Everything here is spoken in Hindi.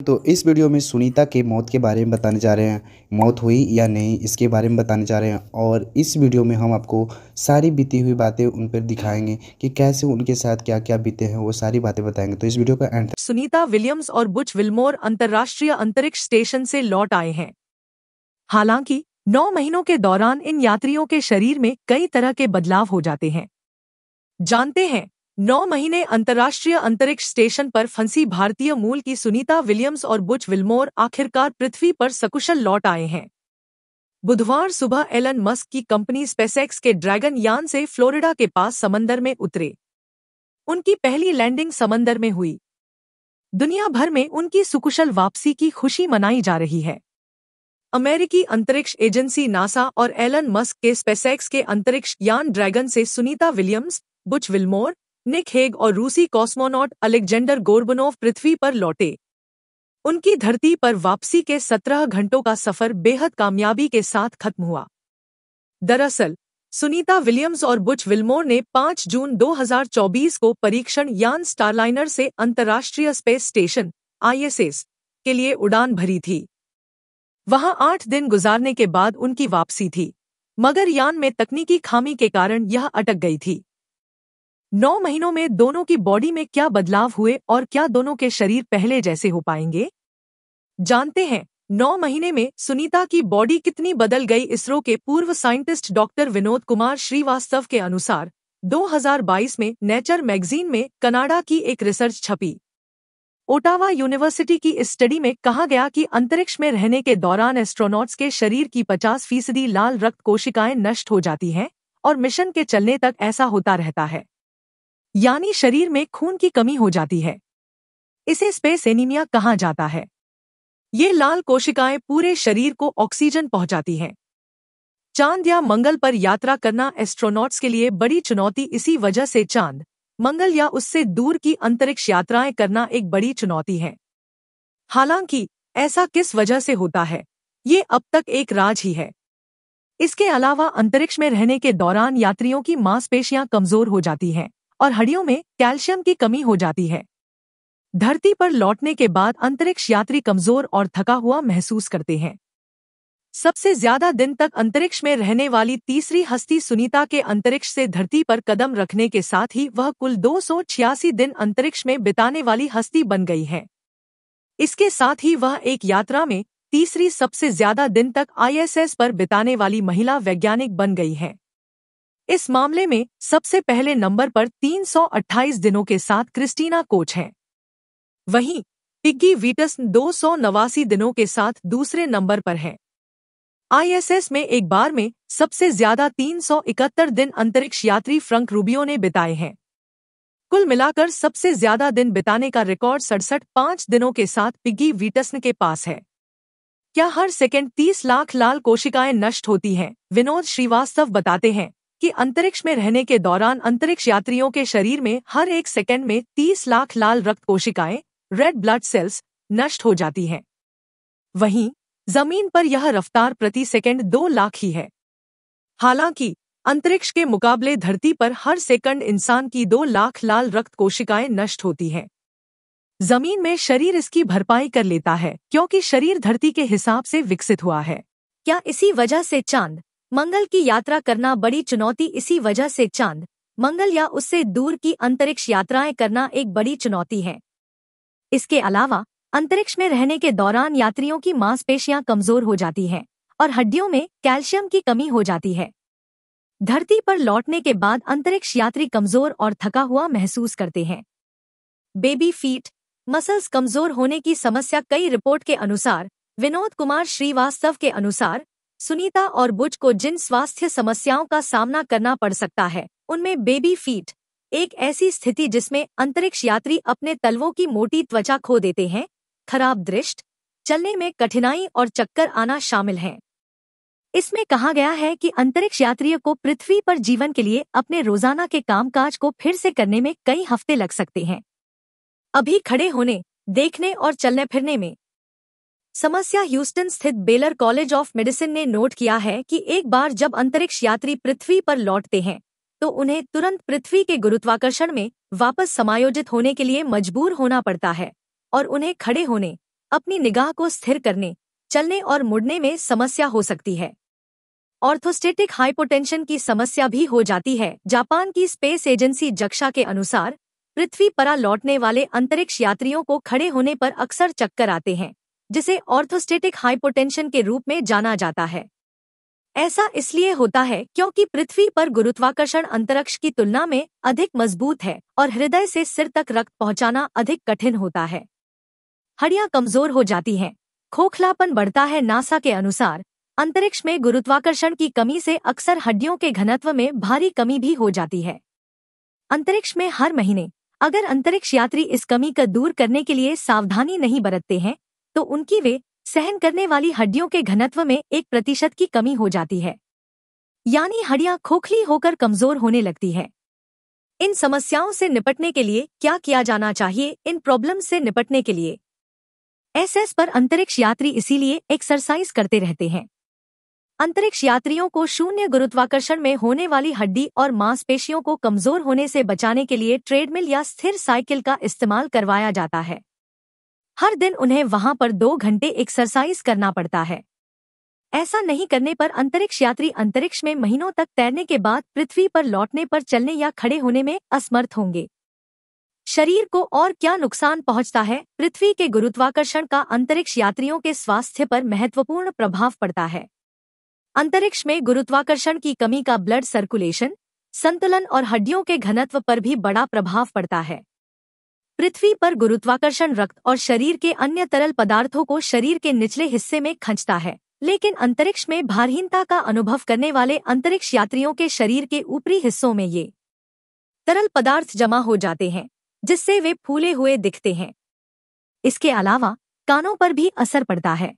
तो इस वीडियो में सुनीता के मौत के बारे में बताने जा रहे हैं। मौत हुई या नहीं इसके बारे में बताने जा रहे हैं और इस वीडियो में हम आपको सारी बीती हुई बातें उन पर दिखाएंगे कि कैसे उनके साथ क्या क्या बीते हैं, वो सारी बातें बताएंगे। तो इस वीडियो का एंड। सुनीता विलियम्स और बुच विल्मोर अंतर्राष्ट्रीय अंतरिक्ष स्टेशन से लौट आए हैं। हालांकि 9 महीनों के दौरान इन यात्रियों के शरीर में कई तरह के बदलाव हो जाते हैं। जानते हैं 9 महीने अंतर्राष्ट्रीय अंतरिक्ष स्टेशन पर फंसी भारतीय मूल की सुनीता विलियम्स और बुच विल्मोर आखिरकार पृथ्वी पर सकुशल लौट आए हैं। बुधवार सुबह एलन मस्क की कंपनी स्पेसएक्स के ड्रैगन यान से फ्लोरिडा के पास समंदर में उतरे। उनकी पहली लैंडिंग समंदर में हुई। दुनिया भर में उनकी सुकुशल वापसी की खुशी मनाई जा रही है। अमेरिकी अंतरिक्ष एजेंसी नासा और एलन मस्क के स्पेसएक्स के अंतरिक्ष यान ड्रैगन से Sunita Williams, Butch Wilmore, Nick Hague और रूसी कॉस्मोनॉट अलेक्जेंडर गोर्बनोव पृथ्वी पर लौटे। उनकी धरती पर वापसी के 17 घंटों का सफर बेहद कामयाबी के साथ खत्म हुआ। दरअसल सुनीता विलियम्स और बुच विल्मोर ने 5 जून 2024 को परीक्षण यान स्टारलाइनर से अंतर्राष्ट्रीय स्पेस स्टेशन ISS के लिए उड़ान भरी थी। वहां 8 दिन गुजारने के बाद उनकी वापसी थी, मगर यान में तकनीकी खामी के कारण यह अटक गई थी। 9 महीनों में दोनों की बॉडी में क्या बदलाव हुए और क्या दोनों के शरीर पहले जैसे हो पाएंगे? जानते हैं 9 महीने में सुनीता की बॉडी कितनी बदल गई। इसरो के पूर्व साइंटिस्ट डॉक्टर विनोद कुमार श्रीवास्तव के अनुसार 2022 में नेचर मैगजीन में कनाडा की एक रिसर्च छपी। ओटावा यूनिवर्सिटी की इस स्टडी में कहा गया कि अंतरिक्ष में रहने के दौरान एस्ट्रोनॉट्स के शरीर की 50% लाल रक्त कोशिकाएं नष्ट हो जाती हैं और मिशन के चलने तक ऐसा होता रहता है, यानी शरीर में खून की कमी हो जाती है। इसे स्पेस एनीमिया कहा जाता है। ये लाल कोशिकाएं पूरे शरीर को ऑक्सीजन पहुंचाती हैं। चांद या मंगल पर यात्रा करना एस्ट्रोनॉट्स के लिए बड़ी चुनौती। इसी वजह से चांद, मंगल या उससे दूर की अंतरिक्ष यात्राएं करना एक बड़ी चुनौती है। हालांकि ऐसा किस वजह से होता है, ये अब तक एक राज ही है। इसके अलावा अंतरिक्ष में रहने के दौरान यात्रियों की मांसपेशियां कमजोर हो जाती हैं और हड्डियों में कैल्शियम की कमी हो जाती है। धरती पर लौटने के बाद अंतरिक्ष यात्री कमजोर और थका हुआ महसूस करते हैं। सबसे ज्यादा दिन तक अंतरिक्ष में रहने वाली तीसरी हस्ती सुनीता के अंतरिक्ष से धरती पर कदम रखने के साथ ही वह कुल 286 दिन अंतरिक्ष में बिताने वाली हस्ती बन गई है। इसके साथ ही वह एक यात्रा में तीसरी सबसे ज्यादा दिन तक ISS पर बिताने वाली महिला वैज्ञानिक बन गई है। इस मामले में सबसे पहले नंबर पर 328 दिनों के साथ क्रिस्टीना कोच हैं। वहीं पिग्गी वीटस 289 दिनों के साथ दूसरे नंबर पर है। ISS में एक बार में सबसे ज्यादा 371 दिन अंतरिक्ष यात्री फ्रंक रूबियो ने बिताए हैं। कुल मिलाकर सबसे ज्यादा दिन बिताने का रिकॉर्ड 67.5 दिनों के साथ पिग्गी वीटस के पास है। क्या हर सेकंड 30 लाख लाल कोशिकाएं नष्ट होती हैं? विनोद श्रीवास्तव बताते हैं कि अंतरिक्ष में रहने के दौरान अंतरिक्ष यात्रियों के शरीर में हर एक सेकंड में 30 लाख लाल रक्त कोशिकाएं, रेड ब्लड सेल्स, नष्ट हो जाती हैं। वहीं जमीन पर यह रफ्तार प्रति सेकंड 2 लाख ही है। हालांकि अंतरिक्ष के मुकाबले धरती पर हर सेकंड इंसान की 2 लाख लाल रक्त कोशिकाएं नष्ट होती हैं। जमीन में शरीर इसकी भरपाई कर लेता है क्योंकि शरीर धरती के हिसाब से विकसित हुआ है। क्या इसी वजह से चांद, मंगल की यात्रा करना बड़ी चुनौती? इसी वजह से चांद, मंगल या उससे दूर की अंतरिक्ष यात्राएं करना एक बड़ी चुनौती है। इसके अलावा अंतरिक्ष में रहने के दौरान यात्रियों की मांसपेशियां कमजोर हो जाती हैं और हड्डियों में कैल्शियम की कमी हो जाती है। धरती पर लौटने के बाद अंतरिक्ष यात्री कमजोर और थका हुआ महसूस करते हैं। बेबी फीट, मसल्स कमजोर होने की समस्या। कई रिपोर्ट के अनुसार विनोद कुमार श्रीवास्तव के अनुसार सुनीता और बुच को जिन स्वास्थ्य समस्याओं का सामना करना पड़ सकता है उनमें बेबी फीट, एक ऐसी स्थिति जिसमें अंतरिक्ष यात्री अपने तलवों की मोटी त्वचा खो देते हैं, खराब दृष्टि, चलने में कठिनाई और चक्कर आना शामिल हैं। इसमें कहा गया है कि अंतरिक्ष यात्रियों को पृथ्वी पर जीवन के लिए अपने रोजाना के कामकाज को फिर से करने में कई हफ्ते लग सकते हैं। अभी खड़े होने, देखने और चलने फिरने में समस्या। ह्यूस्टन स्थित बेलर कॉलेज ऑफ मेडिसिन ने नोट किया है कि एक बार जब अंतरिक्ष यात्री पृथ्वी पर लौटते हैं तो उन्हें तुरंत पृथ्वी के गुरुत्वाकर्षण में वापस समायोजित होने के लिए मजबूर होना पड़ता है और उन्हें खड़े होने, अपनी निगाह को स्थिर करने, चलने और मुड़ने में समस्या हो सकती है। ऑर्थोस्टेटिक हाइपोटेंशन की समस्या भी हो जाती है। जापान की स्पेस एजेंसी जक्सा के अनुसार पृथ्वी पर लौटने वाले अंतरिक्ष यात्रियों को खड़े होने पर अक्सर चक्कर आते हैं, जिसे ऑर्थोस्टेटिक हाइपोटेंशन के रूप में जाना जाता है। ऐसा इसलिए होता है क्योंकि पृथ्वी पर गुरुत्वाकर्षण अंतरिक्ष की तुलना में अधिक मजबूत है और हृदय से सिर तक रक्त पहुंचाना अधिक कठिन होता है। हड्डियां कमजोर हो जाती हैं, खोखलापन बढ़ता है। नासा के अनुसार अंतरिक्ष में गुरुत्वाकर्षण की कमी से अक्सर हड्डियों के घनत्व में भारी कमी भी हो जाती है। अंतरिक्ष में हर महीने अगर अंतरिक्ष यात्री इस कमी को दूर करने के लिए सावधानी नहीं बरतते हैं तो उनकी वे सहन करने वाली हड्डियों के घनत्व में 1% की कमी हो जाती है, यानी हड्डियां खोखली होकर कमजोर होने लगती है। इन समस्याओं से निपटने के लिए क्या किया जाना चाहिए? इन प्रॉब्लम से निपटने के लिए एसएस पर अंतरिक्ष यात्री इसीलिए एक्सरसाइज करते रहते हैं। अंतरिक्ष यात्रियों को शून्य गुरुत्वाकर्षण में होने वाली हड्डी और मांसपेशियों को कमजोर होने से बचाने के लिए ट्रेडमिल या स्थिर साइकिल का इस्तेमाल करवाया जाता है। हर दिन उन्हें वहां पर 2 घंटे एक्सरसाइज करना पड़ता है। ऐसा नहीं करने पर अंतरिक्ष यात्री अंतरिक्ष में महीनों तक तैरने के बाद पृथ्वी पर लौटने पर चलने या खड़े होने में असमर्थ होंगे। शरीर को और क्या नुकसान पहुंचता है? पृथ्वी के गुरुत्वाकर्षण का अंतरिक्ष यात्रियों के स्वास्थ्य पर महत्वपूर्ण प्रभाव पड़ता है। अंतरिक्ष में गुरुत्वाकर्षण की कमी का ब्लड सर्कुलेशन, संतुलन और हड्डियों के घनत्व पर भी बड़ा प्रभाव पड़ता है। पृथ्वी पर गुरुत्वाकर्षण रक्त और शरीर के अन्य तरल पदार्थों को शरीर के निचले हिस्से में खींचता है, लेकिन अंतरिक्ष में भारहीनता का अनुभव करने वाले अंतरिक्ष यात्रियों के शरीर के ऊपरी हिस्सों में ये तरल पदार्थ जमा हो जाते हैं, जिससे वे फूले हुए दिखते हैं। इसके अलावा कानों पर भी असर पड़ता है।